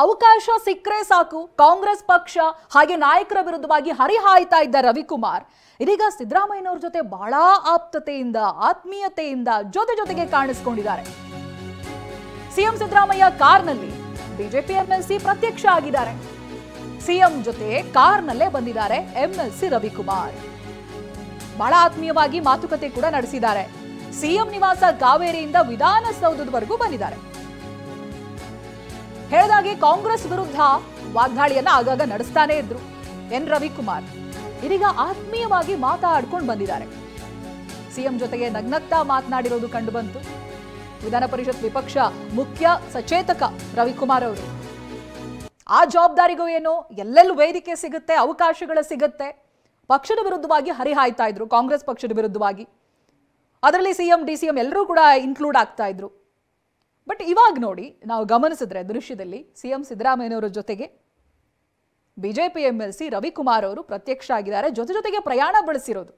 ಅವಕಾಶ ಸಿಕ್ಕರೆ ಸಾಕು ಕಾಂಗ್ರೆಸ್ ಪಕ್ಷ ಹಾಗೆ ನಾಯಕರ ವಿರುದ್ಧವಾಗಿ ಹರಿಹಾಯ್ತಾ ಇದ್ದ ರವಿಕುಮಾರ್ ಇದೀಗ ಸಿದ್ದರಾಮಯ್ಯನವರ ಜೊತೆ ಬಹಳ ಆಪ್ತತೆಯಿಂದ ಆತ್ಮೀಯತೆಯಿಂದ ಜೊತೆಗೆ ಕಾಣಿಸಿಕೊಂಡಿದ್ದಾರೆ. ಸಿಎಂ ಸಿದ್ದರಾಮಯ್ಯ ಕಾರ್ನಲ್ಲಿ ಬಿಜೆಪಿ ಎಂಎಲ್ಸಿ ಪ್ರತ್ಯಕ್ಷ ಆಗಿದ್ದಾರೆ. ಸಿಎಂ ಜೊತೆ ಕಾರ್ನಲ್ಲೇ ಬಂದಿದ್ದಾರೆ ಎಂಎಲ್ಸಿ ರವಿಕುಮಾರ್. ಬಹಳ ಆತ್ಮೀಯವಾಗಿ ಮಾತುಕತೆ ಕೂಡ ನಡೆಸಿದ್ದಾರೆ. ಸಿಎಂ ನಿವಾಸ ಕಾವೇರಿಯಿಂದ ವಿಧಾನಸೌಧದವರೆಗೂ ಬಂದಿದ್ದಾರೆ. ಹೇಳಿದಾಗೆ ಕಾಂಗ್ರೆಸ್ ವಿರುದ್ಧ ವಾಗ್ದಾಳಿಯನ್ನ ಆಗಾಗ ನಡೆಸ್ತಾನೆ ಇದ್ರು ಎನ್ ರವಿಕುಮಾರ್. ಇದೀಗ ಆತ್ಮೀಯವಾಗಿ ಮಾತಾಡ್ಕೊಂಡು ಬಂದಿದ್ದಾರೆ. ಸಿಎಂ ಜೊತೆಗೆ ನಗ್ನಗ್ತಾ ಮಾತನಾಡಿರೋದು ಕಂಡು ಬಂತು. ವಿಧಾನ ಪರಿಷತ್ ವಿಪಕ್ಷ ಮುಖ್ಯ ಸಚೇತಕ ರವಿಕುಮಾರ್ ಅವರು ಆ ಜವಾಬ್ದಾರಿಗೂ ಏನೋ ಎಲ್ಲೆಲ್ಲೂ ವೇದಿಕೆ ಸಿಗುತ್ತೆ, ಅವಕಾಶಗಳು ಸಿಗುತ್ತೆ, ಪಕ್ಷದ ವಿರುದ್ಧವಾಗಿ ಹರಿಹಾಯ್ತಾ ಇದ್ರು, ಕಾಂಗ್ರೆಸ್ ಪಕ್ಷದ ವಿರುದ್ಧವಾಗಿ. ಅದರಲ್ಲಿ ಸಿಎಂ ಡಿಸಿಎಂ ಎಲ್ಲರೂ ಕೂಡ ಇನ್ಕ್ಲೂಡ್ ಆಗ್ತಾ ಇದ್ರು. ಬಟ್ ಇವಾಗ ನೋಡಿ, ನಾವು ಗಮನಿಸಿದ್ರೆ ದೃಶ್ಯದಲ್ಲಿ ಸಿಎಂ ಸಿದ್ದರಾಮಯ್ಯನವರ ಜೊತೆಗೆ ಬಿಜೆಪಿ ಎಂಎಲ್ಸಿ ರವಿಕುಮಾರ್ ಅವರು ಪ್ರತ್ಯಕ್ಷ ಆಗಿದ್ದಾರೆ. ಜೊತೆಗೆ ಪ್ರಯಾಣ ಬೆಳೆಸಿರೋದು.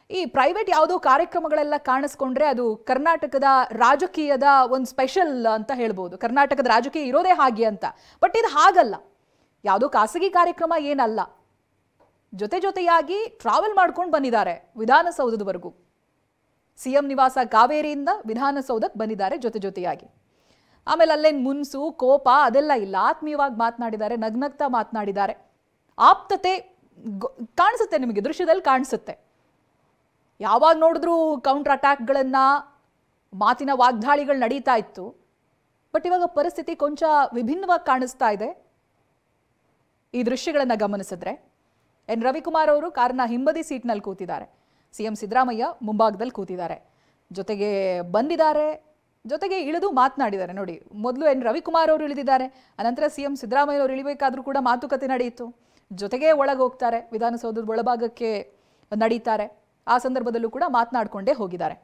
ಈ ಪ್ರೈವೇಟ್ ಯಾವುದೋ ಕಾರ್ಯಕ್ರಮಗಳೆಲ್ಲ ಕಾಣಿಸ್ಕೊಂಡ್ರೆ ಅದು ಕರ್ನಾಟಕದ ರಾಜಕೀಯದ ಒಂದು ಸ್ಪೆಷಲ್ ಅಂತ ಹೇಳ್ಬೋದು. ಕರ್ನಾಟಕದ ರಾಜಕೀಯ ಇರೋದೇ ಹಾಗೆ ಅಂತ. ಬಟ್ ಇದು ಹಾಗಲ್ಲ, ಯಾವುದೋ ಖಾಸಗಿ ಕಾರ್ಯಕ್ರಮ ಏನಲ್ಲ. ಜೊತೆಯಾಗಿ ಟ್ರಾವೆಲ್ ಮಾಡ್ಕೊಂಡು ಬಂದಿದ್ದಾರೆ ವಿಧಾನಸೌಧದವರೆಗೂ. ಸಿಎಂ ನಿವಾಸ ಕಾವೇರಿಯಿಂದ ವಿಧಾನಸೌಧಕ್ಕೆ ಬಂದಿದ್ದಾರೆ ಜೊತೆಯಾಗಿ. ಆಮೇಲೆ ಅಲ್ಲೇನು ಮುನ್ಸು ಕೋಪ ಅದೆಲ್ಲ ಇಲ್ಲ, ಆತ್ಮೀಯವಾಗಿ ಮಾತನಾಡಿದ್ದಾರೆ, ನಗ್ನಗ್ತಾ ಮಾತನಾಡಿದ್ದಾರೆ. ಆಪ್ತತೆ ಕಾಣಿಸುತ್ತೆ, ನಿಮಗೆ ದೃಶ್ಯದಲ್ಲಿ ಕಾಣಿಸುತ್ತೆ. ಯಾವಾಗ ನೋಡಿದ್ರೂ ಕೌಂಟರ್ ಅಟ್ಯಾಕ್ಗಳನ್ನ, ಮಾತಿನ ವಾಗ್ದಾಳಿಗಳು ನಡೀತಾ ಇತ್ತು. ಬಟ್ ಇವಾಗ ಪರಿಸ್ಥಿತಿ ಕೊಂಚ ವಿಭಿನ್ನವಾಗಿ ಕಾಣಿಸ್ತಾ ಇದೆ. ಈ ದೃಶ್ಯಗಳನ್ನು ಗಮನಿಸಿದ್ರೆ ಎನ್ ರವಿಕುಮಾರ್ ಅವರು ಕಾರಿನ ಹಿಂಬದಿ ಸೀಟ್ನಲ್ಲಿ ಕೂತಿದ್ದಾರೆ. ಸಿಎಂ ಸಿದ್ದರಾಮಯ್ಯ ಮುಂಭಾಗದಲ್ಲಿ ಕೂತಿದ್ದಾರೆ. ಜೊತೆಗೆ ಬಂದಿದ್ದಾರೆ, ಜೊತೆಗೆ ಇಳಿದು ಮಾತನಾಡಿದ್ದಾರೆ. ನೋಡಿ, ಮೊದಲು ಎನ್ ರವಿಕುಮಾರ್ ಅವರು ಇಳಿದಿದ್ದಾರೆ, ಅನಂತರ ಸಿಎಂ ಸಿದ್ದರಾಮಯ್ಯ ಅವರು ಇಳಿಬೇಕಾದ್ರೂ ಕೂಡ ಮಾತುಕತೆ ನಡೆಯಿತು. ಜೊತೆಗೆ ಒಳಗೆ ಹೋಗ್ತಾರೆ, ವಿಧಾನಸೌಧದ ಒಳಭಾಗಕ್ಕೆ ನಡೀತಾರೆ. ಆ ಸಂದರ್ಭದಲ್ಲೂ ಕೂಡ ಮಾತನಾಡಿಕೊಂಡೇ ಹೋಗಿದ್ದಾರೆ.